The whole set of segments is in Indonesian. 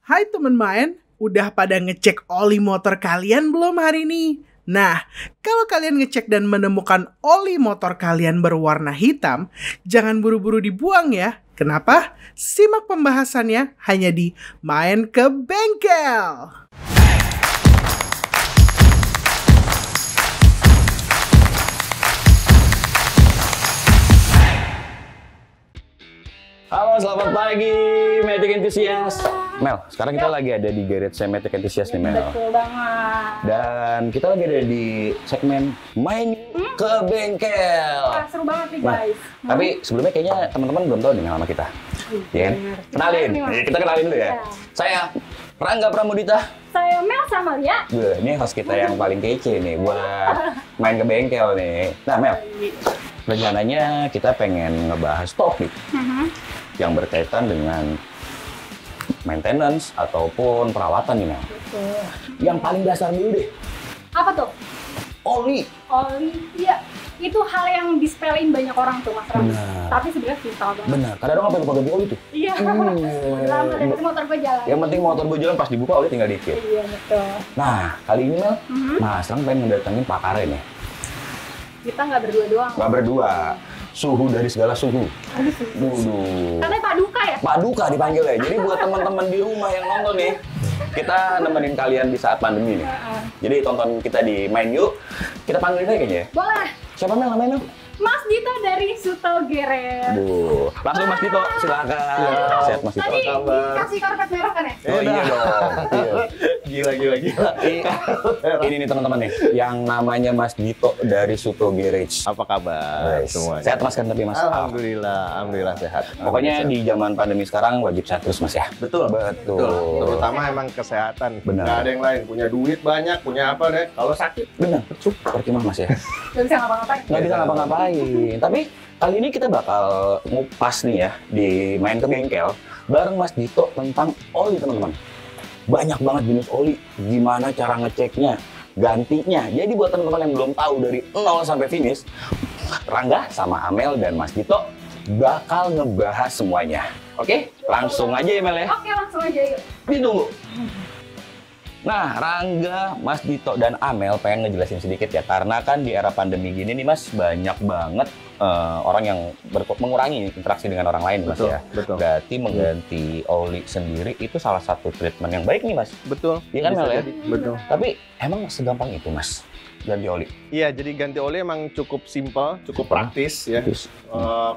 Hai teman main, udah pada ngecek oli motor kalian belum hari ini? Nah, kalau kalian ngecek dan menemukan oli motor kalian berwarna hitam, jangan buru-buru dibuang ya. Kenapa? Simak pembahasannya hanya di Main ke Bengkel. Halo, selamat pagi, Matic Enthusiast. Mel, sekarang kita lagi ada di garage Matic Enthusiast nih, Mel. Betul banget. Dan kita lagi ada di segmen Main ke Bengkel. Ah, seru banget nih, guys. Tapi sebelumnya kayaknya teman-teman belum tahu nih nama kita. Iya kan? Kenalin, kita kenalin dulu ya. Saya Rangga Pramudita. Saya Mel Samalia. Ini host kita yang paling kece nih buat main ke bengkel nih. Nah, Mel, rencananya kita pengen ngebahas topik yang berkaitan dengan maintenance ataupun perawatan nih, Mel. Betul. Yang paling dasar dulu deh, Apa tuh? oli. Oli. Iya. Itu hal yang dispelin banyak orang tuh, Mas Ram. Benar. Tapi sebenarnya vital banget. Benar, kadang orang lupa ganti oli tuh. Iya. Lama dan itu motor gue jalan. Yang penting motor gue jalan, pas dibuka oli tinggal dikit. Iya, betul. Nah, kali ini Mel, Mas Rang pengen ngedatengin pakarnya nih. Kita nggak berdua doang. Nggak berdua, suhu dari segala suhu. Duduh. Katanya Pak Duka ya? Pak Duka dipanggil ya. Jadi buat teman-teman di rumah yang nonton nih, kita nemenin kalian di saat pandemi nih. Jadi tonton kita di Main Yuk. Kita panggilin aja kayaknya ya. Boleh. Siapa Mel namanya Mel? Mas Dito dari Suto Garage. Langsung Mas Dito, silakan. Sehat Mas Dito. Tadi dikasih karpet merah kan ya? Oh iya dong. Iya. Gila. Ini nih teman-teman nih, yang namanya Mas Dito dari Suto Garage. Apa kabar Guys, semuanya? sehat Mas kan tapi Mas? Alhamdulillah sehat. Pokoknya di zaman pandemi sekarang wajib sehat terus Mas ya. Betul. Terutama emang kesehatan. Benar. Nggak ada yang lain. Punya duit banyak, punya apa deh. Kalau sakit, Benar, percuma Mas ya. Gak bisa ngapa-ngapain. Nggak bisa ngapa-ngapain. Tapi kali ini kita bakal ngupas nih ya di Main ke Bengkel bareng Mas Dito tentang oli teman-teman. Banyak banget jenis oli, gimana cara ngeceknya, gantinya. Jadi buat teman-teman yang belum tahu dari 0 sampai finish, Rangga sama Amel dan Mas Dito bakal ngebahas semuanya. Oke, langsung aja ya Mel ya. Oke, langsung aja yuk. Ditunggu. Nah, Rangga, Mas Dito, dan Amel pengen ngejelasin sedikit ya. Karena kan di era pandemi gini nih Mas, banyak banget orang yang mengurangi interaksi dengan orang lain Mas ya. Betul. Berarti mengganti oli sendiri itu salah satu treatment yang baik nih Mas. Betul. Iya kan Bisa Mel ya? jadi. Betul. Tapi emang segampang itu Mas, ganti oli? Iya, jadi ganti oli emang cukup simpel, cukup praktis ya. Terus,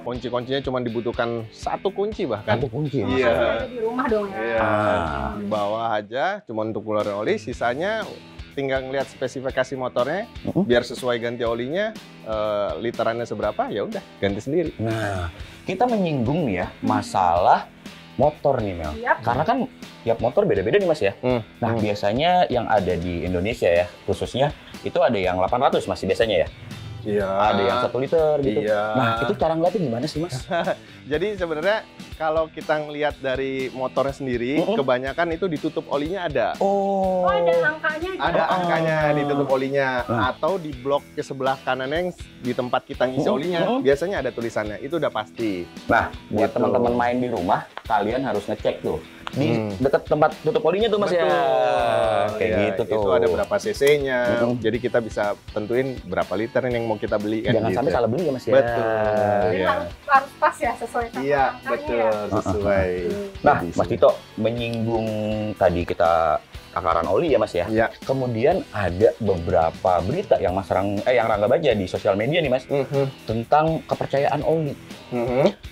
Kunci-kuncinya cuma dibutuhkan satu kunci bahkan. satu kunci. Iya. Ada di rumah dong ya. Iya, Ah. di bawah aja, cuma untuk keluarin oli, sisanya tinggal ngeliat spesifikasi motornya, biar sesuai ganti olinya, literannya seberapa, ya udah ganti sendiri. Nah, kita menyinggung nih ya masalah motor nih Mel. Yap. Karena kan tiap motor beda-beda nih Mas ya. Nah, biasanya yang ada di Indonesia ya, khususnya itu ada yang 800 masih biasanya ya. Iya. Ada yang 1 liter gitu. Iya. Nah, itu cara ngeliatnya gimana sih Mas? Jadi sebenarnya kalau kita ngelihat dari motornya sendiri, kebanyakan itu ditutup olinya ada. Oh. Oh, ada angkanya gitu. Ada angkanya ditutup olinya, Nah. atau di blok ke sebelah kanan yang di tempat kita ngisi olinya, biasanya ada tulisannya. Itu udah pasti. Nah, buat Gitu. teman-teman main di rumah, kalian harus ngecek tuh di dekat tempat tutup olinya tuh Mas ya. Kayak Iya, gitu tuh. Itu ada berapa cc-nya, jadi kita bisa tentuin berapa liter yang mau kita beli kan. Jangan gitu. sampai salah beli ya Mas ya. Betul. Jadi Iya. harus pas ya sesuai sama Iya, angkanya betul, ya. sesuai. Nah, Jadi, Mas Tito menyinggung tadi kita takaran oli ya Mas ya. Iya. Kemudian ada beberapa berita yang yang Rangga baca di sosial media nih Mas tentang kepercayaan oli.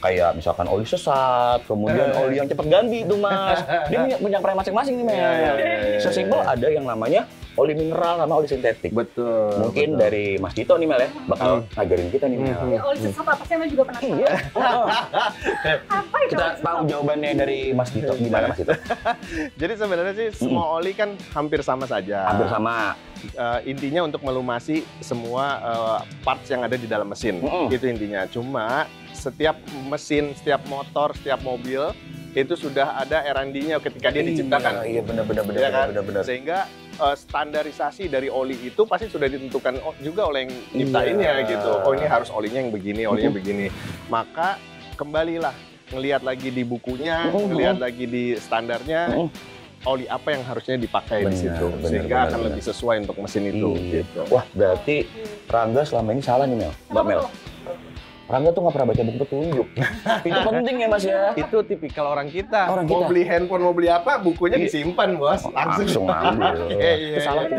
Kayak misalkan oli sesat, kemudian oli yang cepat ganti itu Mas. Dia punya peran masing-masing nih Mas. Iya. Sesimpel ada yang namanya oli mineral sama oli sintetik. Betul. Mungkin betul. dari Mas Tito nih Mel ya bakal ngajarin kita nih Mel. Ya, oli sesat apa sih? Emang juga penasaran. Iya. Apa itu? Kita oli sesat? tahu jawabannya dari Mas Tito. Gimana Mas Tito? Jadi sebenarnya sih semua oli kan hampir sama saja. Hampir sama. Intinya untuk melumasi semua parts yang ada di dalam mesin. Itu intinya. Cuma setiap mesin, setiap motor, setiap mobil itu sudah ada R&D-nya ketika dia diciptakan. Iya benar-benar Ya kan? benar-benar. Sehingga standarisasi dari oli itu pasti sudah ditentukan juga oleh yang nyiptainnya gitu. Oh ini harus olinya yang begini, olinya begini. Maka kembalilah ngelihat lagi di bukunya, ngelihat lagi di standarnya. oli apa yang harusnya dipakai di Benar, situ, benar, sehingga benar, akan benar. lebih sesuai untuk mesin itu. Iya. Gitu. Wah, berarti Rangga selama ini salah nih Mel, Mbak Mel. Rangga tuh nggak pernah baca buku petunjuk. Itu penting ya Mas ya. Itu tipikal orang kita. Orang Mau kita. beli handphone, mau beli apa, bukunya disimpan, Bos. Langsung ambil. Iya, Itu salah tuh.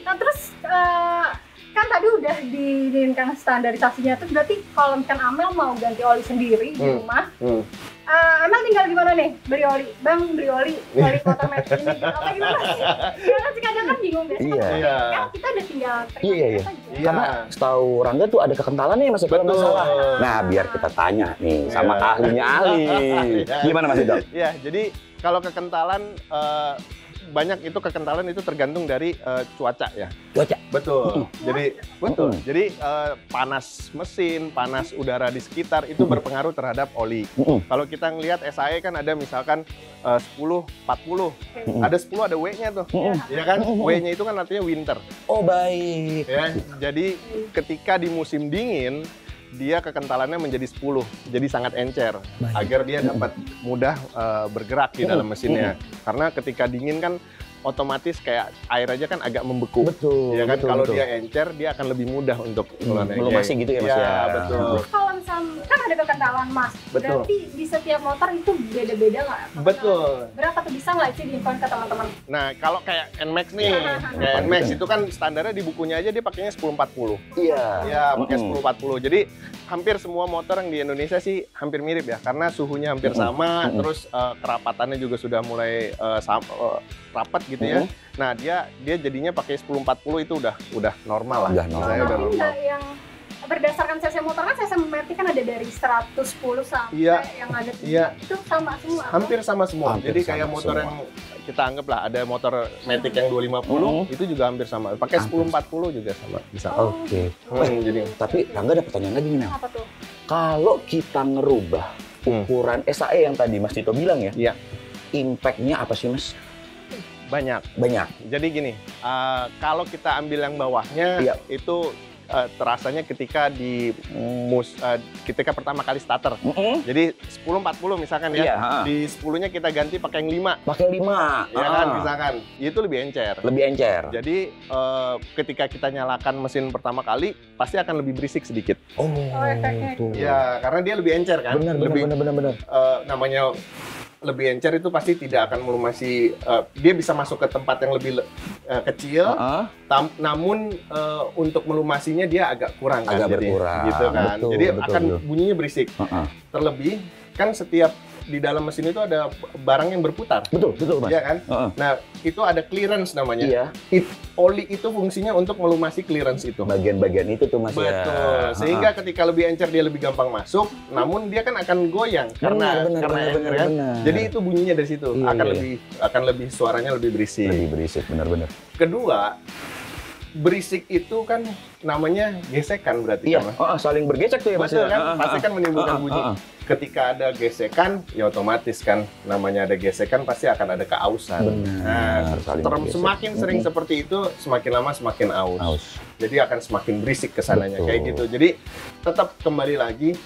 Nah terus kan tadi udah diinginkan standarisasinya, terus berarti kalau misalkan Amel mau ganti oli sendiri di rumah, Amel tinggal gimana nih? Beli oli, Bang beli oli motor metik ini gitu. Apa gimana sih? Ya kan kadang kan bingung deh. Iya. Kan kita udah tinggal terima Iya. aja. Iya. Karena setahu Rangga tuh ada kekentalan nih Mas kalau nggak Betul. salah. Nah, biar kita tanya nih sama Iya. ahlinya ahli. Gimana Mas Dito? Iya, jadi kalau kekentalan banyak itu kekentalan itu tergantung dari cuaca ya. Cuaca. Betul. Jadi panas mesin, panas udara di sekitar itu berpengaruh terhadap oli. Kalau kita ngelihat SAE kan ada misalkan 10, 40. Ada 10 ada W-nya tuh. Ya kan? W-nya itu kan artinya winter. Oh, baik. Ya. Jadi ketika di musim dingin dia kekentalannya menjadi 10, jadi sangat encer agar dia dapat mudah bergerak di dalam mesinnya. Karena ketika dingin kan otomatis kayak air aja kan agak membeku. Betul. Ya kan, betul, kalau betul. dia encer dia akan lebih mudah untuk melumasi gitu ya Mas ya. Iya, betul. Terus kalau misalnya kan ada kekentalan Mas, Betul. berarti di setiap motor itu beda-beda nggak? Betul. Berapa tuh, bisa nggak sih diinfoin ke teman-teman? Nah, kalau kayak NMAX nih, kayak NMAX itu kan standarnya di bukunya aja dia pakainya 1040. Iya. Ya, pakai 1040. Jadi hampir semua motor yang di Indonesia sih hampir mirip ya, karena suhunya hampir sama, terus kerapatannya juga sudah mulai rapat gitu ya. Nah, dia jadinya pakai 1040 itu udah normal lah. Udah normal. Saya udah Tapi normal. nggak yang berdasarkan cc motor kan, cc metik kan ada dari 110 sampai Iya. yang ada Iya. itu sama semua. Hampir sama semua. Hampir Jadi sama kayak motor semua. yang kita anggap lah ada motor Matic yang 250 itu juga hampir sama. Pakai 1040 juga sama bisa. Oke. Jadi Tapi Rangga ada pertanyaan lagi nih Mel. Apa tuh? Kalau kita ngerubah ukuran SAE yang tadi Mas Tito bilang ya, Iya. impact-nya apa sih Mas? banyak. Banyak. Jadi gini, kalau kita ambil yang bawahnya Iya. itu terasanya ketika ketika pertama kali starter. Jadi 1040 misalkan ya. Iya, Di 10-nya kita ganti pakai yang 5. Pakai 5. Ya kan, misalkan. Itu lebih encer. Lebih encer. Jadi ketika kita nyalakan mesin pertama kali pasti akan lebih berisik sedikit. Oh, efeknya. tuh. Ya, karena dia lebih encer kan. Benar. Namanya lebih encer itu pasti tidak akan melumasi, dia bisa masuk ke tempat yang lebih kecil, namun untuk melumasinya dia agak kurang kan, Agak jadi, berkurang. gitu kan. Betul, Jadi betul, akan betul. bunyinya berisik. Terlebih kan setiap di dalam mesin itu ada barang yang berputar. Betul Mas. Iya kan? Nah, itu ada clearance namanya. Iya. Oli itu fungsinya untuk melumasi clearance itu. Bagian-bagian itu tuh Mas ya. Betul. Sehingga ketika lebih encer dia lebih gampang masuk, namun dia kan akan goyang karena encer kan. Jadi itu bunyinya dari situ Iya, akan lebih suaranya lebih berisik. Lebih berisik, benar-benar. Kedua, berisik itu kan namanya gesekan berarti Iya, kan, Mas? saling bergesek tuh ya Mas. Betul ya? kan? Pasti kan menimbulkan bunyi. Ketika ada gesekan, ya otomatis kan namanya ada gesekan pasti akan ada keausan. Benar, saling bergesek. Semakin sering seperti itu, semakin lama semakin aus. Jadi akan semakin berisik kesananya Betul. kayak gitu. Jadi tetap kembali lagi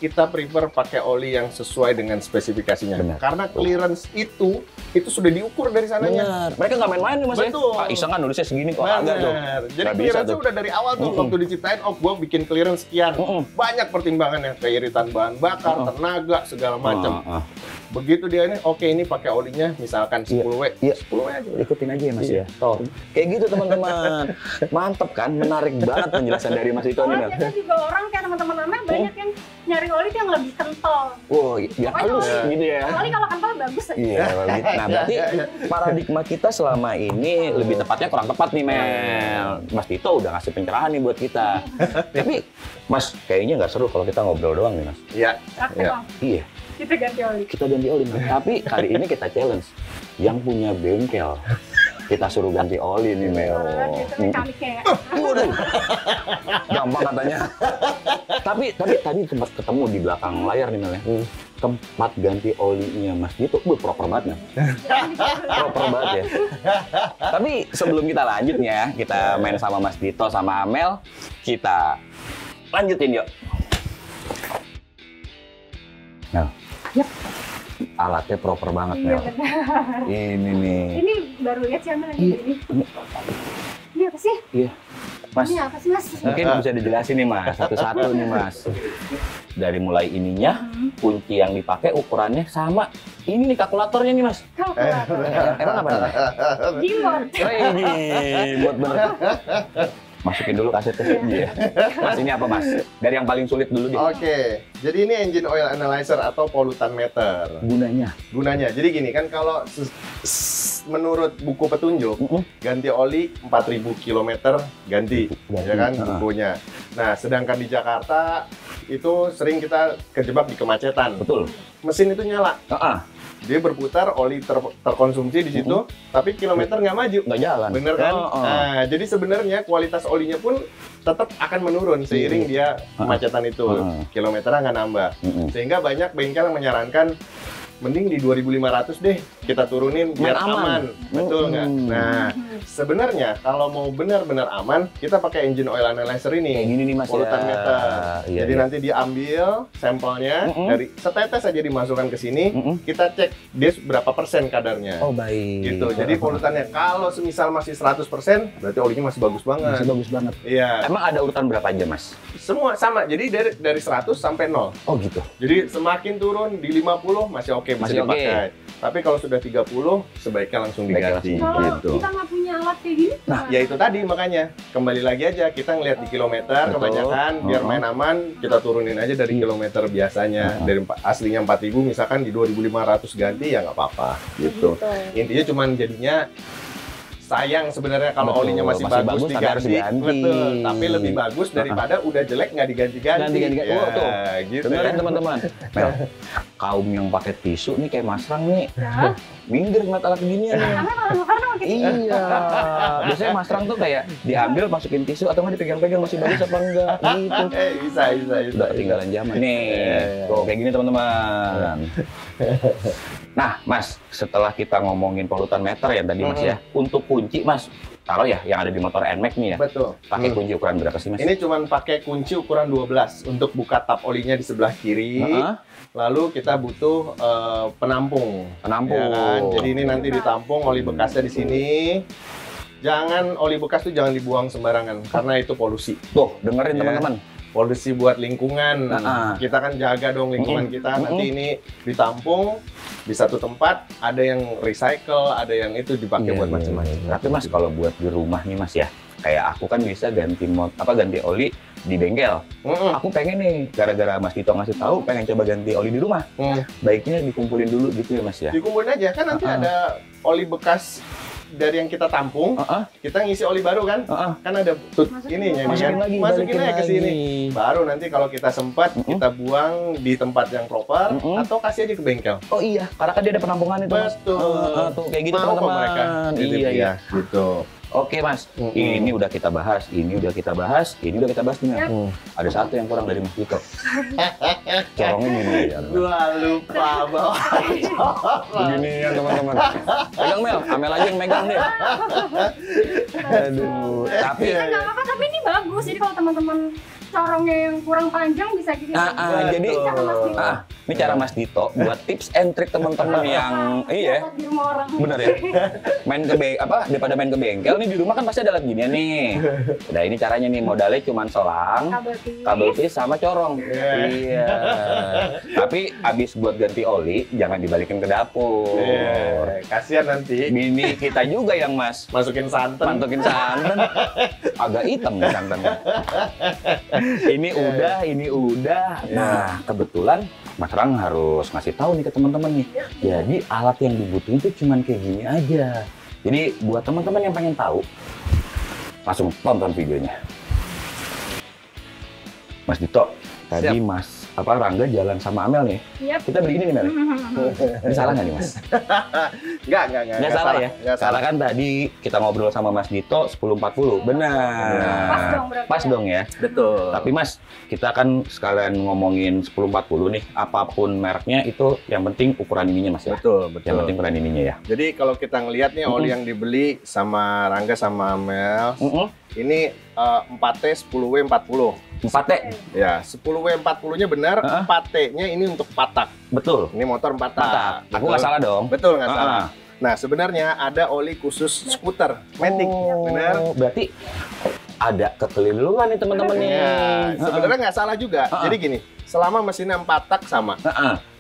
kita prefer pakai oli yang sesuai dengan spesifikasinya. Benar. Karena clearance itu sudah diukur dari sananya. Benar. Mereka nggak main-main nih Mas Betul. ya. Pak Iseng kan nulisnya segini kok agak tuh. Benar. Jadi Nggak bisa clearance tuh. udah dari awal tuh waktu diciptain, gue bikin clearance sekian. Banyak pertimbangannya, keiritan bahan bakar, tenaga, segala macam. Begitu dia ini, oke ini pakai olinya misalkan 10W. Iya. 10W aja. Ikutin aja ya Mas ya. Toh. Kayak gitu teman-teman. Mantep kan? Menarik banget penjelasan dari Mas Ito nih Mel. Soalnya juga orang kayak teman-teman Amel banyak yang nyari oli tuh yang lebih kental. Wow, biar halus gitu ya. Oli kalau kental bagus aja. Iya, nah berarti paradigma kita selama ini lebih tepatnya kurang tepat nih Mel. Mas Tito udah ngasih pencerahan nih buat kita. Tapi Mas kayaknya nggak seru kalau kita ngobrol doang nih Mas. Iya. Praktek Iya. Bang. Iya, Kita ganti oli. kita ganti oli. Tapi kali ini kita challenge yang punya bengkel. Kita suruh ganti oli nih Mel. Gitu mekaniknya ya. Waduh, gampang katanya. Tapi tadi sempat ketemu di belakang layar nih Mel ya. Tempat ganti olinya Mas Dito, proper banget Mel. Proper banget ya. Tapi sebelum kita lanjut nih ya, kita main sama Mas Dito sama Amel, kita lanjutin yuk. Mel, alatnya proper banget, Iya Mel. benar. Ini nih. Ini baru lihat sih Amel lagi Iya. ini. Ini apa sih? Iya. Mas, Ini apa sih Mas? mungkin bisa dijelasin nih Mas, satu-satu nih Mas. Dari mulai ininya, kunci yang dipakai ukurannya sama. Ini nih kalkulatornya nih Mas. Kalkulator. Emang apa nih? Gimot. Buat bener. Masukin dulu kasetnya. Iya. Mas ini apa Mas? Dari yang paling sulit dulu deh. Oke, jadi ini engine oil analyzer atau pollutant meter. Gunanya. Jadi gini kan kalau menurut buku petunjuk ganti oli 4.000 km ganti, ya kan bukunya. Nah, sedangkan di Jakarta itu sering kita kejebak di kemacetan. Betul. Mesin itu nyala. Dia berputar, oli terkonsumsi di situ, tapi kilometer nggak maju. Nggak jalan. Bener kan? Nah, jadi sebenarnya kualitas olinya pun tetap akan menurun seiring dia kemacetan itu. Kilometernya nggak nambah. Sehingga banyak bengkel yang menyarankan mending di 2.500 deh kita turunin biar aman. Betul nggak? Nah, sebenarnya kalau mau benar-benar aman, kita pakai engine oil analyzer ini. Kayak gini nih Mas pollutant ya. meter. Iya, Jadi iya. nanti diambil sampelnya dari setetes aja dimasukkan ke sini, kita cek dia berapa persen kadarnya. Oh baik. Gitu. Jadi polutannya kalau semisal masih 100%, berarti olinya masih bagus banget. Masih bagus banget. Iya. Emang ada urutan berapa aja Mas? Semua sama. Jadi dari 100 sampai 0. Oh gitu. Jadi semakin turun di 50 masih oke bisa Masih oke. dipakai. Tapi kalau sudah 30 sebaiknya langsung diganti Kalau gitu. kita nggak punya alat kayak gini, Nah, ya itu tadi makanya kembali lagi aja kita ngelihat di kilometer Betul. kebanyakan biar main aman kita turunin aja dari kilometer biasanya dari aslinya 4.000 misalkan di 2.500 ganti ya nggak apa-apa gitu. Intinya cuman jadinya sayang sebenarnya kalau Betul, olinya masih bagus tapi harus diganti. diganti. Betul, tapi lebih bagus daripada udah jelek nggak diganti-ganti. Ganti-ganti. Ya, Oh, tuh. gitu Dengerin ya. teman-teman. Mel, kaum yang pakai tisu nih kayak Mas Rang nih, ya. minder ngeliat alat beginian nih. Karena malah karena pakai Iya, biasanya Mas Rang tuh kayak diambil masukin tisu atau nggak dipegang-pegang masih bagus apa enggak gitu. Bisa. Udah ketinggalan zaman nih. Tuh kayak gini teman-teman. Nah, Mas, setelah kita ngomongin polutan meter ya tadi Mas ya, untuk kunci Mas, taruh ya yang ada di motor NMAX nih ya. Betul. Pakai kunci ukuran berapa sih Mas? Ini cuman pakai kunci ukuran 12 untuk buka tap olinya di sebelah kiri. Lalu kita butuh penampung. Penampung. Ya kan? Jadi ini nanti ditampung oli bekasnya di sini. Jangan oli bekas tuh jangan dibuang sembarangan karena itu polusi. Tuh, dengerin Ya. teman-teman. Polusi buat lingkungan. Kita kan jaga dong lingkungan kita. Nanti ini ditampung di satu tempat, ada yang recycle, ada yang itu dipakai buat macam-macam. Tapi Mas kalau buat di rumah nih Mas ya, kayak aku kan bisa ganti ganti oli di bengkel. Aku pengen nih, gara-gara Mas Tito ngasih tahu, pengen coba ganti oli di rumah. Baiknya dikumpulin dulu gitu ya Mas ya. Dikumpulin aja kan nanti ada oli bekas dari yang kita tampung, kita ngisi oli baru kan? Kan ada ininya nih kan? Masukin aja ke sini. Baru nanti kalau kita sempat, kita buang di tempat yang proper atau kasih aja ke bengkel. Oh iya, karena kan dia ada penampungan itu Mas. Betul. Tuh kayak gitu Mau kok teman-teman. mereka. Iya. Gitu. Oke Mas, ini udah kita bahas, ini udah kita bahas, ini udah kita bahas nih Mel. Ada satu yang kurang dari Mas Tito. Corongnya gini ya. Gua lupa bawa. Begini ya teman-teman. Pegang Mel, Amel aja yang megang deh. Aduh, tapi nggak apa-apa, tapi ini bagus. Jadi kalau teman-teman corongnya yang kurang panjang bisa gini. jadi ini cara Mas Dito buat tips and trick teman-teman yang iya Di rumah orang. bener ya main ke daripada main ke bengkel nih di rumah kan pasti ada alat ginian nih. Udah ini caranya nih, modalnya cuma selang, kabel tis sama corong. Iya. Tapi abis buat ganti oli jangan dibalikin ke dapur. Kasihan nanti. Bini kita juga yang Mas Masukin santan. mantokin santan agak hitam nih santannya. Ini udah. Nah, kebetulan Mas Rang harus ngasih tahu nih ke teman-teman nih. Jadi alat yang dibutuhin itu cuman kayak gini aja. Jadi buat teman-teman yang pengen tahu, langsung tonton videonya. Mas Dito, tadi Mas Rangga jalan sama Amel nih. Kita beli ini nih Mel. Ini salah nggak nih Mas? Nggak salah ya? Salah kan tadi kita ngobrol sama Mas Dito 1040. Benar. Pas dong ya? Betul. Tapi Mas, kita kan sekalian ngomongin 1040 nih. Apapun mereknya itu yang penting ukuran ininya Mas ya? Betul. Yang penting ukuran ininya ya? Jadi kalau kita ngelihat nih oli yang dibeli sama Rangga sama Amel, ini 4T 10W 40. 4T. Ya, 10W40-nya benar, 4T-nya ini untuk 4 tak. Betul. Ini motor 4 tak. 4 tak. Aku nggak salah dong. Betul, nggak salah. Nah, sebenarnya ada oli khusus skuter, Matic. Benar. Berarti ada kekeliruan nih teman-teman nih. Ya, sebenarnya nggak salah juga. Jadi gini, selama mesinnya 4 tak sama.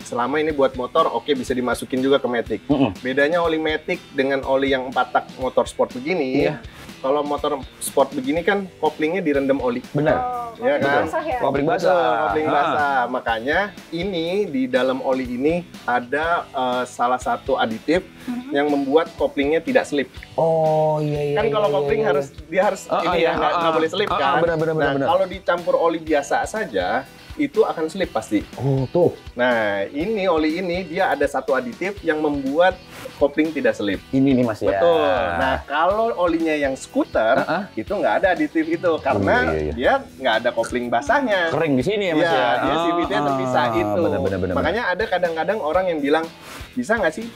Selama ini buat motor, oke, bisa dimasukin juga ke Matic. Bedanya oli Matic dengan oli yang 4 tak motor sport begini. Kalau motor sport begini kan koplingnya direndam oli. Benar. Ya kan? Kopling basah. Kopling basah. Makanya ini di dalam oli ini ada salah satu aditif yang membuat koplingnya tidak slip. Oh iya. Kan kalau kopling harus dia harus ini ya nggak boleh slip kan. Benar. Kalau dicampur oli biasa saja itu akan slip pasti. Oh tuh. Nah ini oli ini dia ada satu aditif yang membuat kopling tidak slip. Ini nih Mas ya. Betul. Nah kalau olinya yang skuter itu nggak ada aditif itu karena dia nggak ada kopling basahnya. Kering di sini ya Mas ya. Dia CVT-nya terpisah itu. Benar. Makanya ada kadang-kadang orang yang bilang bisa nggak sih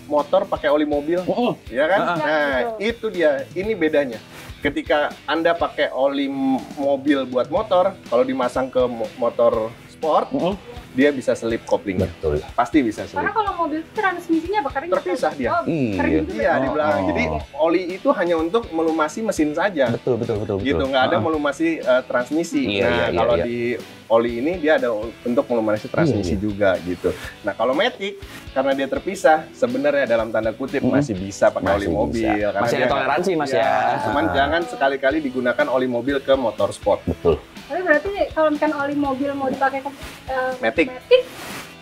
motor pakai oli mobil? Ya kan? Nah itu dia. Ini bedanya. Ketika Anda pakai oli mobil buat motor, kalau dimasang ke motor sport, dia bisa selip koplingnya. Betul. Pasti bisa selip. Karena kalau mobil itu transmisinya apa? Kering terpisah dia. Kering juga. Iya, di belakang. Jadi oli itu hanya untuk melumasi mesin saja. Betul. Gitu, nggak ada melumasi transmisi. Iya, kalau di oli ini dia ada untuk melumasi transmisi juga gitu. Nah, kalau Matic karena dia terpisah, sebenarnya dalam tanda kutip masih bisa pakai oli mobil. Karena masih ada toleransi Mas ya. Cuman jangan sekali-kali digunakan oli mobil ke motor sport. Betul. Tapi berarti kalau misalkan oli mobil mau dipakai ke Matic,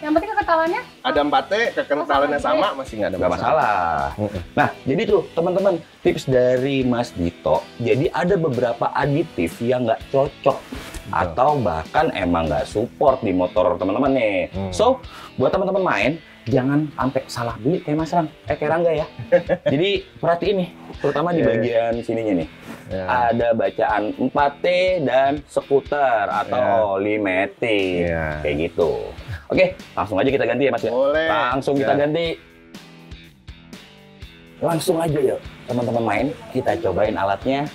yang penting kekentalannya ada 4T, kekentalannya sama, masih nggak ada masalah. Nah, jadi tuh teman-teman tips dari Mas Dito. Jadi ada beberapa aditif yang nggak cocok atau bahkan emang nggak support di motor teman-teman nih. So, buat teman-teman main jangan sampai salah beli kayak Mas Rang, kayak Rangga ya. Jadi perhatiin nih, terutama di bagian sininya nih. Ada bacaan 4T dan skuter atau oli Matic. Kayak gitu. Oke, langsung aja kita ganti ya Mas ya. Boleh. Langsung kita ganti. Langsung aja yuk teman-teman main, kita cobain alatnya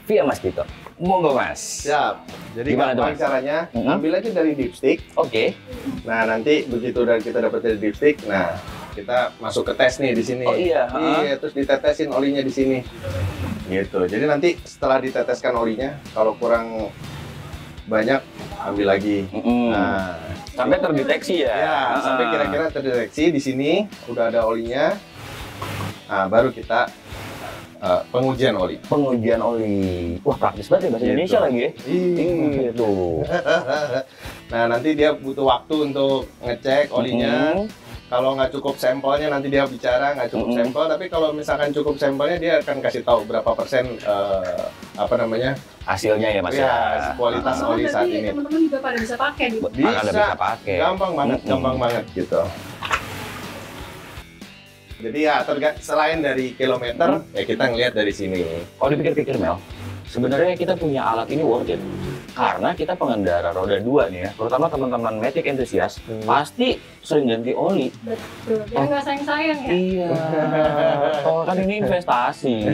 via Mas Dito. Monggo Mas. Siap. Jadi gimana gampang caranya, ambil aja dari dipstick. Oke. Nah, nanti begitu kita dapat dari dipstick, nah kita masuk ke tes nih di sini. Oh iya. Iya, terus ditetesin olinya di sini. Gitu. Jadi nanti setelah diteteskan olinya, kalau kurang banyak ambil lagi. Nah, sampai terdeteksi ya. Ya, sampai kira-kira terdeteksi di sini udah ada olinya. Nah, baru kita pengujian oli. Pengujian oli. Wah, praktis banget ya bahasa Indonesia lagi ya. Iya tuh. Nah, nanti dia butuh waktu untuk ngecek olinya. Kalau nggak cukup sampelnya nanti dia bicara nggak cukup sampel. Tapi kalau misalkan cukup sampelnya dia akan kasih tahu berapa persen hasilnya ya Mas ya. Kualitas oli saat ini. Teman-teman juga pada bisa pakai di Bisa pakai. Gampang banget gitu. Jadi ya selain dari kilometer, ya kita ngelihat dari sini. Kalau dipikir-pikir Mel, sebenarnya kita punya alat ini worth it. Karena kita pengendara roda 2 nih ya, terutama teman-teman Matic enthusiast, pasti sering ganti oli. Betul, biar nggak sayang-sayang ya. Iya. Oh, kan ini investasi.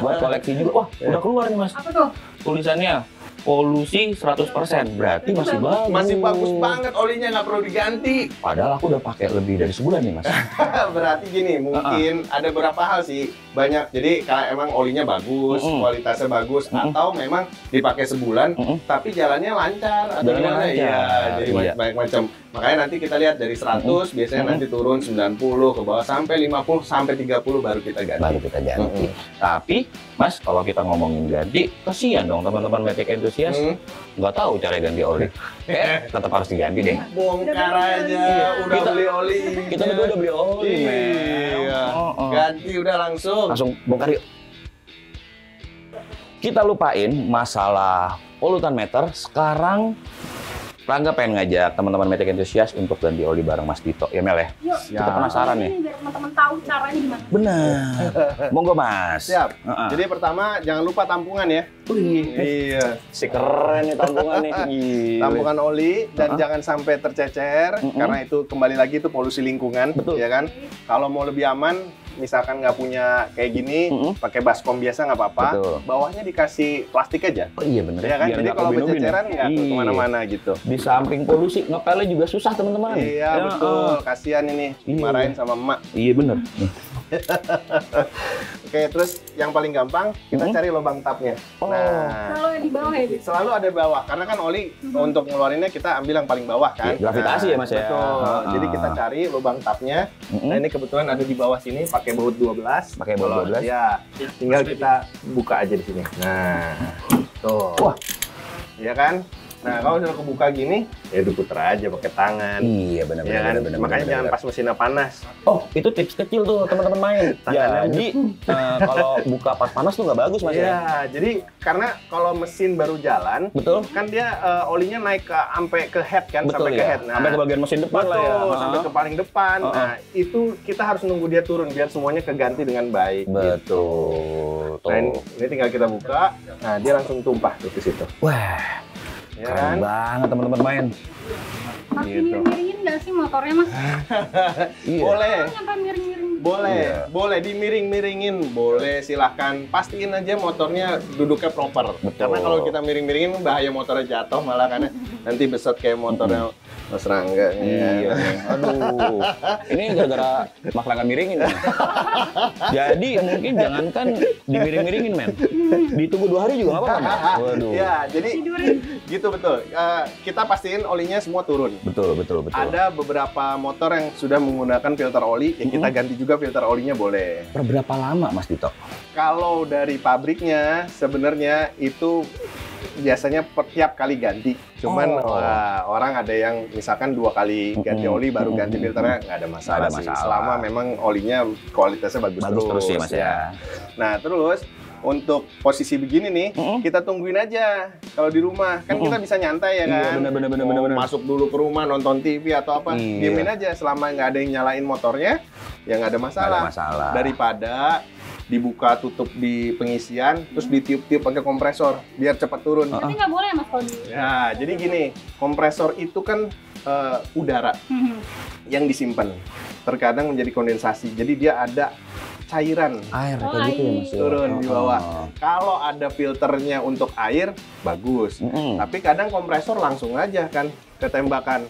Buat koleksi juga. Wah, udah keluar nih Mas. Apa tuh? Tulisannya polusi 100%. Berarti masih bagus. Masih bagus banget, olinya nggak perlu diganti. Padahal aku udah pakai lebih dari sebulan nih Mas. Berarti gini, mungkin ada beberapa hal sih. Banyak, jadi kalau emang olinya bagus, kualitasnya bagus, atau memang dipakai sebulan, tapi jalannya lancar. Atau gimana? Iya, jadi banyak macam. Makanya nanti kita lihat dari 100, biasanya nanti turun 90, ke bawah sampai 50, sampai 30 baru kita ganti. Tapi, Mas, kalau kita ngomongin ganti, kasihan dong teman-teman Matic enthusiast. Nggak tahu cara ganti oli. Tetap harus diganti deh. Bongkar aja, udah beli oli. Kita berdua udah beli oli, Iya. Ganti udah langsung. Langsung bongkar yuk. Kita lupain masalah polutan meter. Sekarang Rangga pengen ngajak teman-teman Matic enthusiast untuk ganti oli bareng Mas Dito. Ya Mel ya? Yuk, kita penasaran nih. Biar teman-teman tahu caranya gimana. Benar. Monggo Mas. Siap. Jadi pertama jangan lupa tampungan ya. Iya. Si keren nih tampungan nih. Tampungan oli dan jangan sampai tercecer karena itu kembali lagi itu polusi lingkungan. Betul. Ya kan? Kalau mau lebih aman misalkan nggak punya kayak gini, pakai baskom biasa nggak apa-apa. Betul. Bawahnya dikasih plastik aja. Oh iya bener Ya kan? biar Jadi nggak kalau ubin-ubin berceceran ya. nggak Iya. kemana-mana gitu. Di samping polusi ngepelnya juga susah teman-teman. Iya Ya, betul. Kasihan ini Iya. dimarahin sama emak. Iya bener. Oke, terus yang paling gampang kita cari lubang tapnya. Oh. Nah, Kalau yang di bawah ya, Dit? selalu ada bawah karena kan oli untuk ngeluarinnya kita ambil yang paling bawah kan. Gravitasi ya, Mas, ya? Betul. Jadi kita cari lubang tapnya. Nah, ini kebetulan ada di bawah sini pakai baut 12. Pakai baut 12? Ya. Tinggal kita buka aja di sini. Nah, tuh. Wah. Iya kan? Nah, kalau udah kebuka gini, ya diputer aja pakai tangan. Iya benar Ya kan? Makanya jangan pas mesinnya panas. Oh, itu tips kecil tuh teman-teman main. Tangannya Jadi kalau buka pas panas tuh nggak bagus Mas ya. Iya, jadi karena kalau mesin baru jalan, Betul. kan dia olinya naik ke sampai ke head kan, Betul sampai ke ya. head. Nah, Sampai ke bagian mesin depan lah ya. betul, sampai ke paling depan. Oh, oh. Nah, itu kita harus nunggu dia turun biar semuanya keganti dengan baik. Betul. Nah, ini tinggal kita buka. Nah, dia langsung tumpah tuh ke situ. Wah, Ya keren kan? banget teman-teman main. Harus Gitu. miring-miringin nggak sih motornya, Mas? Iya. Boleh. Sampai miring-miring. Boleh, Iya. boleh dimiring-miringin, boleh silahkan. Pastiin aja motornya duduknya proper. Betul. Karena kalau kita miring-miringin bahaya motornya jatuh malah karena nanti beset kayak motornya Mas Rangga. Iya. Aduh. Ini gara-gara Mas Rangga miringin. Ya. Jadi mungkin jangankan dimiring-miringin, men. Ditunggu 2 hari juga nggak apa-apa. Men. Waduh. Ya, jadi Tidurin. gitu betul. Kita pastiin olinya semua turun. Betul. Ada beberapa motor yang sudah menggunakan filter oli, ya kita ganti juga filter olinya boleh. Per berapa lama Mas Dito? Kalau dari pabriknya sebenarnya itu biasanya tiap kali ganti. Cuman Oh. orang ada yang misalkan 2 kali ganti oli baru ganti filternya nggak ada masalah, Nggak ada sih. masalah. Selama memang olinya kualitasnya bagus Terus ya Mas ya. Nah terus untuk posisi begini nih, kita tungguin aja kalau di rumah. Kan kita bisa nyantai ya Iya, kan. bener. Mau masuk dulu ke rumah, nonton TV atau apa. Iya. Diemin aja selama nggak ada yang nyalain motornya, ya nggak ada masalah. Nggak ada masalah. Daripada dibuka tutup di pengisian, terus ditiup-tiup pakai kompresor, biar cepat turun. Tapi nggak boleh ya, Mas, kalau di... Ya, jadi gini, kompresor itu kan udara yang disimpan. Terkadang menjadi kondensasi. Jadi dia ada cairan Air Oh, kayak gitu ya Mas. ya? turun di bawah. Oh. Kalau ada filternya untuk air, bagus. Tapi kadang kompresor langsung aja kan ketembakan.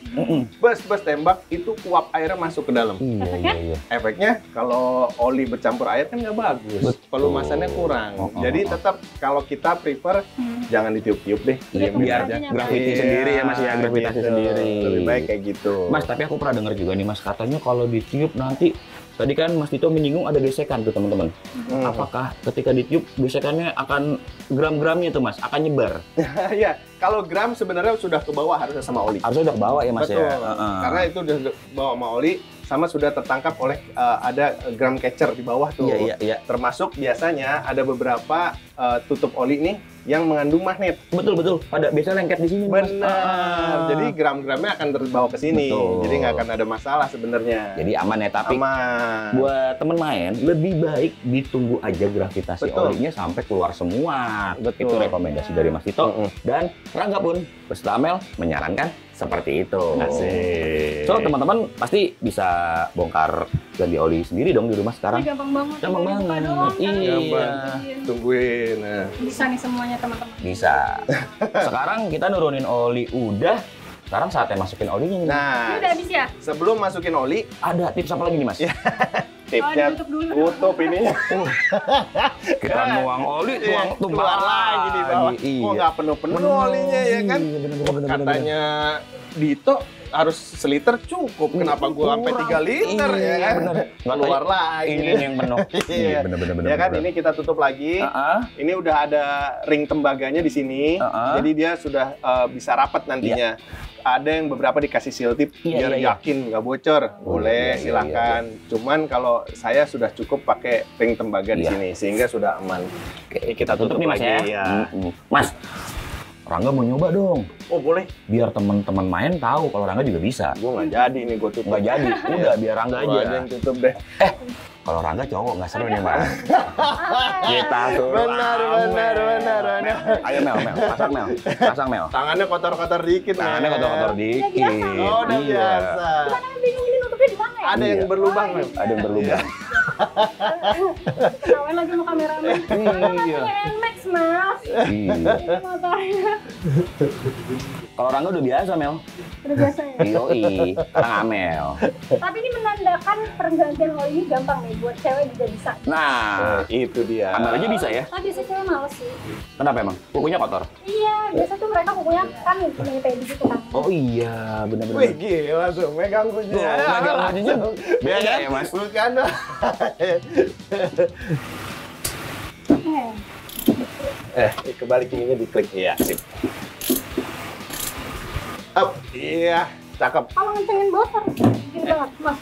Bus tembak itu uap airnya masuk ke dalam. Iya. Efeknya kalau oli bercampur air kan nggak bagus. Betul. Pelumasannya kurang. Jadi tetap kalau kita prefer jangan ditiup-tiup deh. Iya, Diam Biar aja. gravity Iya, sendiri ya Mas ya, gravitasi gitu. sendiri. Lebih baik kayak gitu. Mas, tapi aku pernah dengar juga nih Mas, katanya kalau ditiup nanti tadi kan Mas Dito menyinggung ada gesekan tuh teman-teman. Apakah ketika ditiup gesekannya akan gram-gramnya tuh Mas akan nyebar? Ya, kalau gram sebenarnya sudah ke bawah harusnya sama oli. Harusnya udah ke bawah ya Mas Betul. ya. Karena itu udah bawa sama oli sama sudah tertangkap oleh ada gram catcher di bawah tuh. Iya. Termasuk biasanya ada beberapa tutup oli nih yang mengandung magnet. Betul. Pada biasanya lengket di sini Mas. Benar. Jadi gram-gramnya akan terbawa ke sini. Betul. Jadi nggak akan ada masalah sebenarnya. Jadi aman ya, tapi aman. buat temen main lebih baik ditunggu aja gravitasi Betul. olinya sampai keluar semua. Betul. Itu rekomendasi dari Mas Dito. Dan Rangga pun peserta Amel menyarankan seperti itu. Asik. So teman-teman pasti bisa bongkar ganti oli sendiri dong di rumah sekarang. Ini gampang banget. Gampang Tinggal dibuka banget. doang, kan? Iya. Tungguin. Tungguin. Nah. Bisa nih semuanya, teman-teman. Bisa. Sekarang kita nurunin oli udah. Sekarang saatnya masukin olinya nih. Ini Nah, udah habis ya? sebelum masukin oli, Ada tips apa lagi nih Mas? tipsnya ditutup dulu. tutup ininya. Kita nuang oli, tumbang keluar lagi di bawah. Iya. Kok nggak penuh-penuh olinya ya kan? Iya, bener. Katanya Dito harus seliter cukup. Kenapa gua sampai 3 liter ya kan? Bener. Keluar lagi. Ini yang penuh. Iya. bener. Ya kan, ini kita tutup lagi. Ini udah ada ring tembaganya di sini. Jadi dia sudah bisa rapat nantinya. Ada yang beberapa dikasih seal tip biar yakin nggak bocor. Boleh, iya, silakan. Cuman kalau saya sudah cukup pakai ring tembaga di sini sehingga sudah aman. Oke, kita tutup nih Mas ya. lagi, ya. Mas, Rangga mau nyoba dong. Oh boleh. Biar teman-teman main tahu kalau Rangga juga bisa. Gue nggak jadi nih gue tutup. Nggak jadi. Udah biar Rangga Lu aja. aja yang tutup deh. Kalau Rangga cowok nggak seru nih Mas. Kita suruh. Benar. Ayo Mel. Pasang Mel. Tangannya kotor-kotor dikit. Tangannya Mel. kotor-kotor dikit. biasa. Oh, udah biasa. Cuman aku bingung ini nutupnya di mana ya? Ada yang berlubang, Mel. Ada yang berlubang. Ketahuan lagi sama kameramen. Iya. Nmax, Mas. Iya. Ini motornya. Kalau Rangga udah biasa, Mel. Udah biasa ya. Yoi, sekarang Amel. Tapi ini menandakan pergantian oli ini gampang nih, buat cewek juga bisa. Nah, Itu dia. Amel aja bisa ya? Tapi biasanya cewek males sih. Kenapa emang? Kukunya kotor? Iya, biasa tuh mereka kukunya kan punya pedi gitu kan. Oh iya, benar-benar. Wih, gila tuh, megang kuncinya. Tuh, megang kuncinya. Beda ya, Mas? Bukan. Kebalik ininya diklik. Iya, sip. Up. Iya, cakep. Kalau ngencengin bawah harus gini banget, Mas.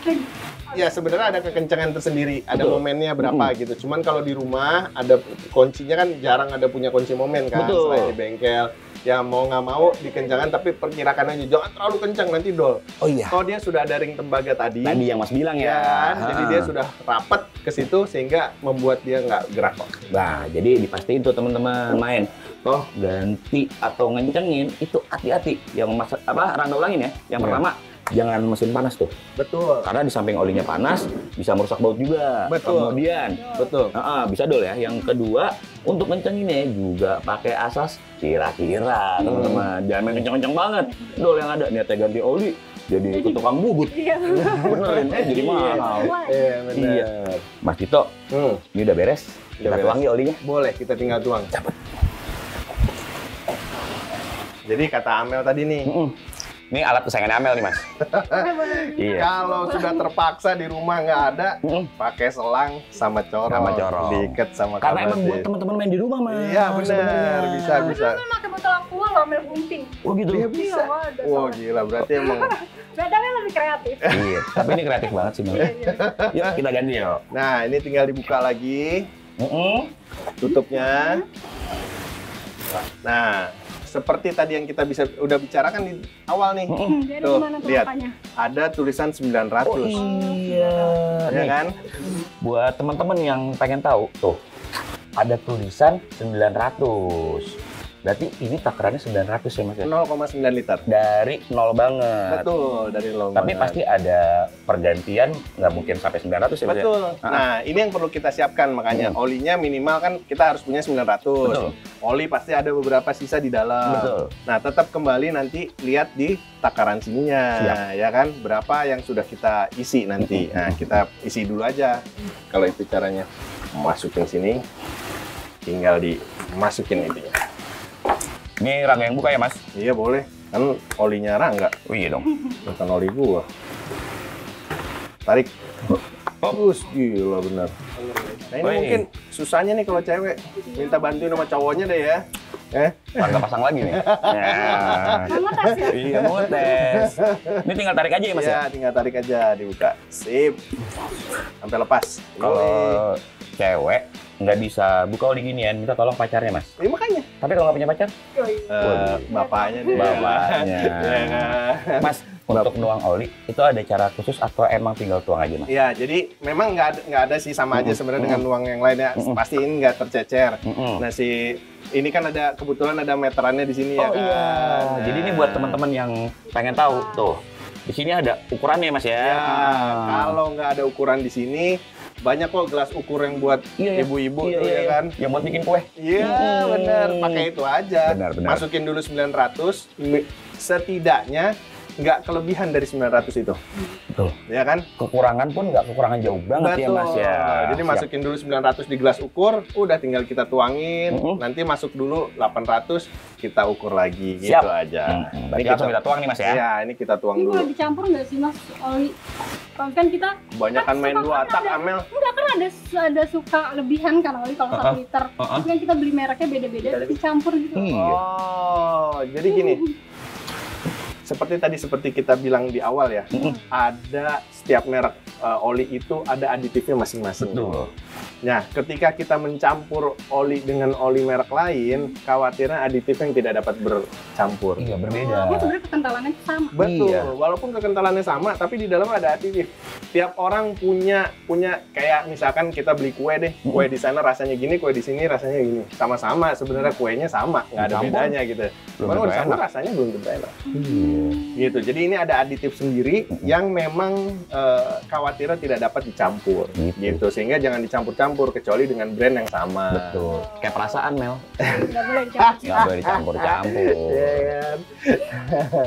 Ya sebenarnya ada kekencangan tersendiri, ada Betul. momennya berapa gitu. Cuman kalau di rumah ada kuncinya kan jarang ada punya kunci momen kan, Betul. selain di bengkel. Ya mau nggak mau dikencangkan, tapi perkirakan aja jangan terlalu kencang nanti dol. Oh iya. Kalau dia sudah ada ring tembaga tadi, Tadi yang Mas bilang ya ya. kan, jadi dia sudah rapat ke situ sehingga membuat dia nggak gerak kok. Nah, jadi dipastiin tuh teman-teman main. Toh ganti atau ngencengin itu hati-hati. Yang Rangga ulangin ya. Yang pertama, jangan mesin panas tuh. Betul. Karena di samping olinya panas, bisa merusak baut juga. Betul. Kemudian, Betul. bisa dol ya. Yang kedua, untuk ngencenginnya juga pakai asas kira-kira, teman-teman. Jangan main kenceng-kenceng banget. Dol yang ada, niatnya ganti oli, jadi ke tukang bubut. Iya. Benerin, jadi mahal. Iya benar. Iya. Mas Tito, ini udah beres. Kita beres. tuang ya olinya. Boleh, kita tinggal tuang. Jadi kata Amel tadi nih, Ini alat kesayangan Amel nih, Mas. Iya. kalau sudah terpaksa di rumah nggak ada, pakai selang sama corong. Sama corong. Diikat sama Karena emang kabasin. buat teman-teman main di rumah, Mas. Iya benar, sebenarnya. bisa. Amel pakai botol aqua loh, Amel gunting. Oh gitu. Dia bisa. Iya, ada Wah soalnya. gila, berarti emang. Bedanya lebih kreatif. Iya, tapi ini kreatif banget sih, Mas. Yuk, kita ganti yuk. Nah ini tinggal dibuka lagi, tutupnya. Nah, seperti tadi yang kita udah bicarakan di awal nih. Jadi Tuh, gimana tuh lihat. apanya? Ada tulisan 900. Oh iya. Ya Nih, kan? buat teman-teman yang pengen tahu, tuh ada tulisan 900. Berarti ini takarannya 900 ya, Mas ya? 0,9 liter. Dari nol banget. Betul, dari long Tapi banget. pasti ada pergantian, nggak mungkin sampai 900 ya, Mas ya? Betul. Nah, ini yang perlu kita siapkan makanya. Olinya minimal kan kita harus punya 900. Betul. Oli pasti ada beberapa sisa di dalam. Betul. Nah, tetap kembali nanti lihat di takaran sininya, Siap. ya kan? Berapa yang sudah kita isi nanti. Nah, kita isi dulu aja. Kalau itu caranya. Masukin sini, tinggal dimasukin itunya. Ini Rangga yang buka ya, Mas? Iya, boleh. Kan olinya Rangga, Oh iya dong. bukan oli gua. Tarik. Terus gila bener. Nah ini Woi. mungkin susahnya nih kalau cewek minta bantuin sama cowoknya deh ya. Rangga pasang lagi nih. Ya. Kamu tes ya? Iya, mau tes. Ini tinggal tarik aja ya, Mas ya? Ya, tinggal tarik aja, dibuka. Sip. Sampai lepas. Kalau cewek nggak bisa buka oli ginian, minta tolong pacarnya, Mas. Ini makanya. Tapi kalau nggak punya pacar, Bapaknya deh. bapaknya. Iya kan? Mas, untuk nuang oli itu ada cara khusus atau emang tinggal tuang aja, Mas? Iya, jadi memang nggak ada sih, sama aja sebenarnya dengan nuang yang lainnya. Pasti ini nggak tercecer. Nah si ini kan ada kebetulan ada meterannya di sini ya Oh kan. iya. Nah. Jadi ini buat teman-teman yang pengen tahu tuh. Di sini ada ukurannya, Mas ya. Ya, kalau nggak ada ukuran di sini, banyak kok gelas ukur yang buat Iya, ibu-ibu iya, tuh iya, ya iya. kan. Yang buat bikin kue. Iya, benar. Pakai itu aja. Benar, benar. Masukin dulu 900, setidaknya nggak kelebihan dari 900 itu. Betul. Ya kan? Kekurangan pun nggak kekurangan jauh banget ya, Mas ya. Jadi Siap. masukin dulu 900 di gelas ukur, udah tinggal kita tuangin. Nanti masuk dulu 800, kita ukur lagi Siap. gitu aja. Berarti langsung kita tuang nih, Mas ya. Iya, ini kita tuang Ini dulu. boleh dicampur nggak sih Mas oli? Kalau kan kita Kebanyakan main suka 2 kan tak, ada- Amel. Enggak kan ada suka lebihan kan oli kalau 1 liter. Tapi kan kita beli mereknya beda-beda, dicampur gitu. Oh, jadi gini. Seperti kita bilang di awal ya, ada setiap merek oli itu ada aditifnya masing-masing. Betul. Nah, ketika kita mencampur oli dengan oli merek lain, khawatirnya aditif yang tidak dapat bercampur. Iya, berbeda. Walaupun sebenarnya kekentalannya sama. Betul, Iya. walaupun kekentalannya sama, tapi di dalam ada aditif. Tiap orang punya kayak misalkan kita beli kue deh, kue di sana rasanya gini, kue di sini rasanya gini. Sama-sama, sebenarnya kuenya sama, nggak ada Dicampur. bedanya gitu. Belum Cuman tentu di sana enak. rasanya belum tentu enak. Iya. Gitu. Jadi ini ada aditif sendiri yang memang khawatirnya tidak dapat dicampur. Gitu. Sehingga jangan dicampur-campur kecuali dengan brand yang sama. Betul. Kayak perasaan, Mel. Nggak boleh dicampur. Nggak boleh dicampur-campur. Iya kan?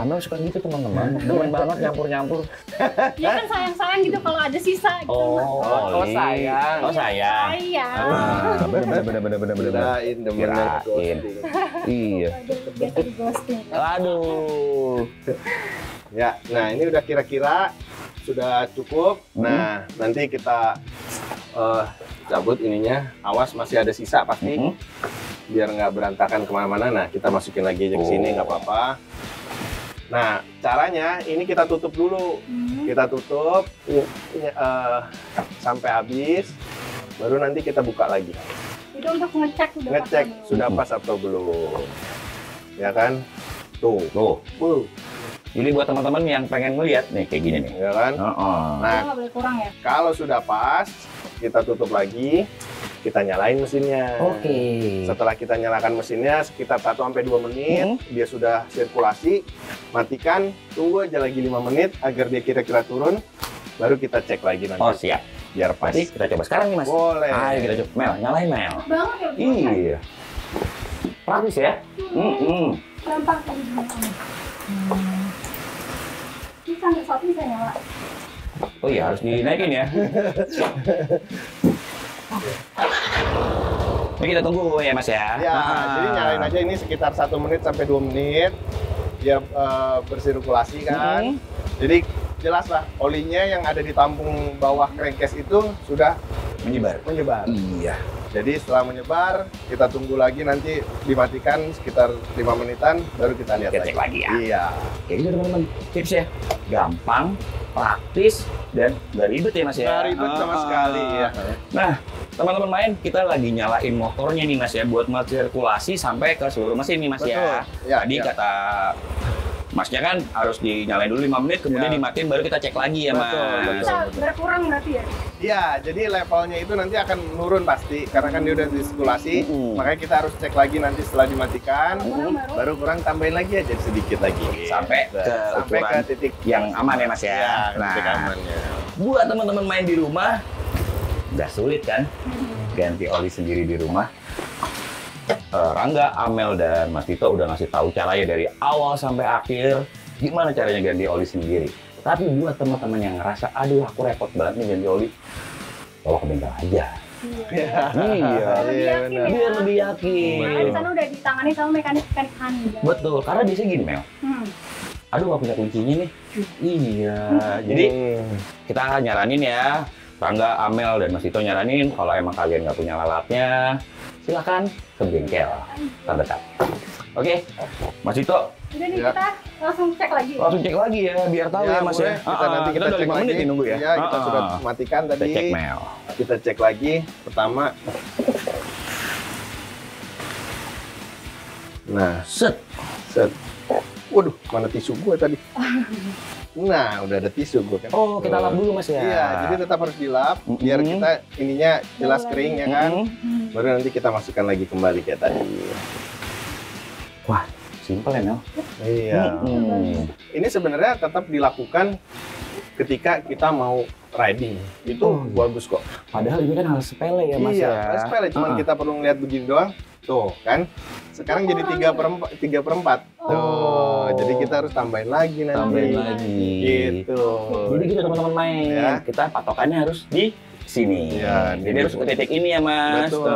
Amel suka gitu teman-teman. Demen banget nyampur-nyampur. Ya kan sayang-sayang gitu kalau ada sisa gitu. Oh, sayang. Oh, sayang. Sayang. Bener. Kirain demennya Kirain. Iya. Aduh, biasa di ghosting. Aduh. Ya, nah ini udah kira-kira sudah cukup. Nah, nanti kita cabut ininya. Awas masih ada sisa pasti. Biar nggak berantakan kemana-mana. Nah, kita masukin lagi aja ke sini, nggak apa-apa. Nah, caranya ini kita tutup dulu. Kita tutup sampai habis. Baru nanti kita buka lagi. Itu untuk ngecek udah Ngecek pas sudah pas atau belum. Ya kan? Tuh. Jadi buat teman-teman yang pengen ngeliat nih kayak gini nih. Ya kan? Nah, nggak boleh kurang ya. Kalau sudah pas, kita tutup lagi, kita nyalain mesinnya. Oke. Setelah kita nyalakan mesinnya sekitar 1-2 menit, dia sudah sirkulasi, matikan, tunggu aja lagi 5 menit agar dia kira-kira turun, baru kita cek lagi nanti. Oh, siap. Biar pas. Berarti kita coba sekarang nih, Mas. Boleh. Ayo kita coba. Mel, nyalain Mel. Banget ya. Iya. Praktis ya? Gampang tadi gimana? Ini sampai satu bisa nyala. Oh iya, harus dinaikin ya. Ini kita tunggu ya, Mas ya. Ya, jadi nyalain aja ini sekitar 1 menit sampai 2 menit, dia bersirkulasi kan. Jadi jelas lah, olinya yang ada di tampung bawah crankcase itu sudah menyebar. Iya. Jadi setelah menyebar, kita tunggu lagi nanti dimatikan sekitar 5 menitan, baru kita lihat Kita cek lagi ya. Iya. Kayak gitu teman-teman, tips ya. Gampang, praktis, dan nggak ribet ya Mas ya. Nggak ribet sama sekali ya. Nah, teman-teman main, kita lagi nyalain motornya nih Mas ya, buat sirkulasi sampai ke seluruh mesin nih Mas ya. Ya, Tadi kata Masnya kan harus dinyalain dulu 5 menit, kemudian dimatiin baru kita cek lagi ya Mas. Bisa berkurang berarti ya? Iya, jadi levelnya itu nanti akan menurun pasti, karena kan dia udah disirkulasi, makanya kita harus cek lagi nanti setelah dimatikan, baru kurang tambahin lagi aja sedikit lagi. Sampai ke titik yang aman ya Mas ya. Iya, titik amannya. Buat teman-teman main di rumah, nggak sulit kan? Ganti oli sendiri di rumah. Rangga, Amel, dan Mas Tito udah ngasih tahu caranya dari awal sampai akhir gimana caranya ganti oli sendiri. Tapi buat teman-teman yang ngerasa, aduh aku repot banget nih ganti oli, bawa ke bengkel aja. Iya, biar lebih yakin. Makanya di sana udah ditangani sama mekanik Hani. Betul, karena biasanya gini Mel. Aduh nggak punya kuncinya nih. Iya, jadi kita nyaranin ya. Rangga, Amel, dan Mas Tito nyaranin kalau emang kalian nggak punya alatnya, silakan ke bengkel terdekat. Oke, Mas Tito. Udah nih kita langsung cek lagi. Langsung cek lagi ya, biar tahu ya Mas ya. Kita nanti kita udah cek 5 menit lagi. nih nunggu ya. Iya, kita sudah matikan tadi. Kita cek Mel. Kita cek lagi. Pertama. Nah, set. Waduh, mana tisu gue tadi? Nah, udah ada tisu gue kan. Oh, kita lap dulu Mas ya. Iya, jadi tetap harus dilap biar kita ininya jelas kering ya kan. Baru nanti kita masukkan lagi kembali kayak tadi. Wah, simpel ya Mel. Iya. Ini sebenarnya tetap dilakukan ketika kita mau riding. Itu bagus kok. Padahal ini kan hal sepele ya Mas iya, ya. sepele, cuman kita perlu ngeliat begini doang. Tuh kan. Sekarang jadi 3/4. Tuh, jadi kita harus tambahin lagi nanti. Tambahin lagi. Gitu. Jadi gitu teman-teman main. Ya. Kita patokannya harus di sini. Ya, jadi harus ke titik ini ya Mas. Betul.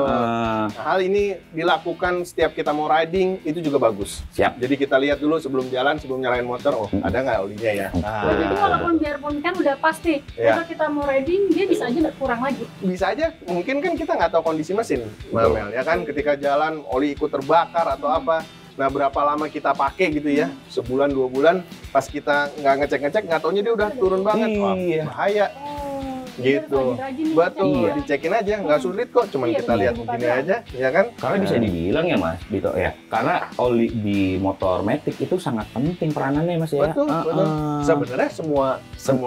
Hal ini dilakukan setiap kita mau riding, itu juga bagus. Siap. Jadi kita lihat dulu sebelum jalan, sebelum nyalain motor, ada nggak olinya ya. Oh, jadi walaupun biarpun kan udah pasti, Iya. kalau kita mau riding dia bisa aja berkurang lagi. Bisa aja, mungkin kan kita nggak tahu kondisi mesin, Mel, ya kan? Ketika jalan, oli ikut terbakar atau apa. Nah, berapa lama kita pakai gitu ya? Sebulan, 2 bulan, pas kita nggak ngecek-ngecek, nggak taunya dia udah turun banget. Wah, Iya. bahaya. gitu. Rajin-rajin nih, Betul, Iya. dicekin aja, nggak sulit kok, cuman Iya, kita bener, lihat bukan begini berat. aja, ya kan? Karena bisa dibilang ya Mas Dito ya, karena oli di motor matic itu sangat penting peranannya Mas ya. Betul, betul. Sebenarnya semua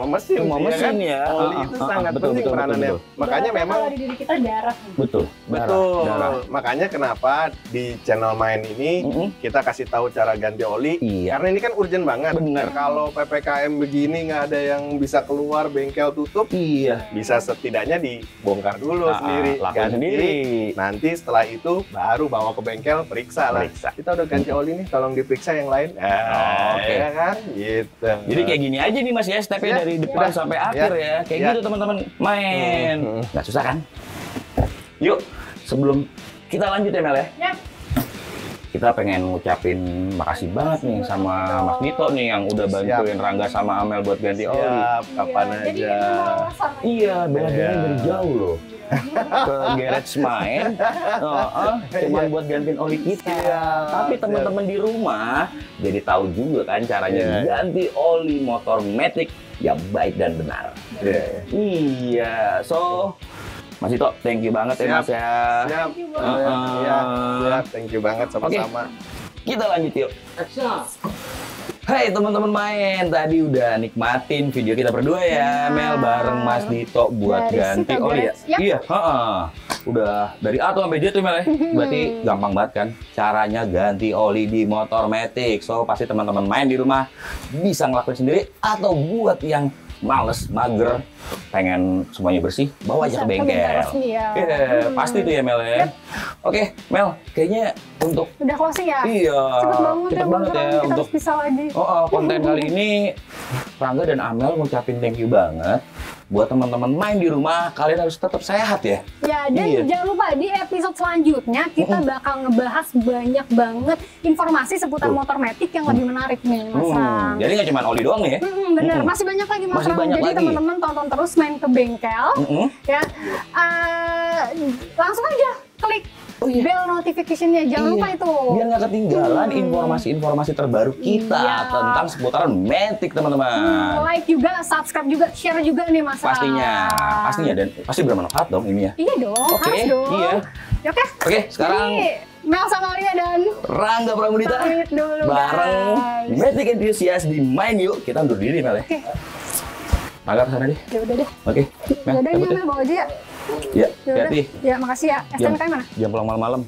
mesin, Semua sih, mesin kan? ya. Oli itu sangat Betul, penting betul, peranannya. betul, Makanya Ibaratnya memang kalau di diri kita darah. betul. betul. Darah. Makanya kenapa di channel main ini kita kasih tahu cara ganti oli. Iya. Karena ini kan urgent banget. Bener. Kalau PPKM begini nggak ada yang bisa keluar, bengkel tutup, Iya. bisa setidaknya dibongkar dulu sendiri, lakuin sendiri. Nanti setelah itu baru bawa ke bengkel, periksa lah. Periksa. Kita udah ganti oli nih, tolong diperiksa yang lain. Oke. Ya kan? Gitu. Jadi kayak gini aja nih Mas ya, stepnya Ya. dari depan sampai akhir ya. Kayak Ya. gitu teman-teman main. Hmm. Nggak susah kan? Yuk, sebelum kita lanjut ya Mel ya. Ya. Kita pengen ngucapin makasih banget nih sama Mas Dito nih yang udah bantuin Rangga sama Amel buat ganti oli. Siap, kapan Jadi aja. emang alasan. Iya, bela-belain Iya. dari jauh loh. Ke garage main, cuman buat gantiin oli kita. Siap, Tapi teman-teman di rumah jadi tahu juga kan caranya Iya. ganti oli motor matic yang baik dan benar. Iya. Iya, so Mas Dito, thank you banget ya Siap. Mas ya. Siap. Thank you banget. Iya, siap. Thank you banget sama-sama. Kita lanjut yuk. Hai teman-teman main, tadi udah nikmatin video kita berdua ya, Mel bareng Mas Dito buat Dari ganti Sito oli ya. Garage, ya. Iya, udah dari A tuh sampai Z tuh Mel ya. Berarti gampang banget kan caranya ganti oli di motor matic. So pasti teman-teman main di rumah bisa ngelakuin sendiri atau buat yang males, mager, pengen semuanya bersih, bawa aja Bisa ke bengkel. resmi ya. Iya, pasti tuh ya Mel ya. Oke, Mel, kayaknya untuk Udah closing ya? iya, Cepet banget ya, banget ya beneran. Kita untuk harus bisa lagi. konten kali ini Rangga dan Amel ngucapin thank you banget buat teman-teman main di rumah. Kalian harus tetap sehat ya. Ya, dan Iya. jangan lupa di episode selanjutnya kita bakal ngebahas banyak banget informasi seputar Tuh. motor matic yang lebih menarik nih, Mas Ram. Jadi nggak cuma oli doang nih ya. Bener, Mm-mm. masih banyak lagi Mas Masih Ram. banyak Jadi lagi. teman-teman tonton terus, main ke bengkel ya. Langsung aja klik Oh iya. bell notification-nya, jangan Iya. lupa itu. Biar nggak ketinggalan informasi-informasi terbaru kita Iya. tentang seputaran matic teman-teman. Like juga, subscribe juga, share juga nih Mas Ram. Pastinya dan pasti bermanfaat dong ini ya. Iya dong, Oke, harus dong. iya. Ya, oke. Oke, sekarang Jadi, Mel sama Lia dan Rangga Pramudita pamit dulu, bareng guys. Matic Enthusiast di Main Yuk. Kita undur diri Mel ya. Oke, Rangga kesana deh. ya udah deh. Oke, Ya udah cabut ya, Mel bawa aja ya. Ya, Ya udah. hati-hati. Ya, makasih ya. STNK mana? Jangan pulang malam-malam.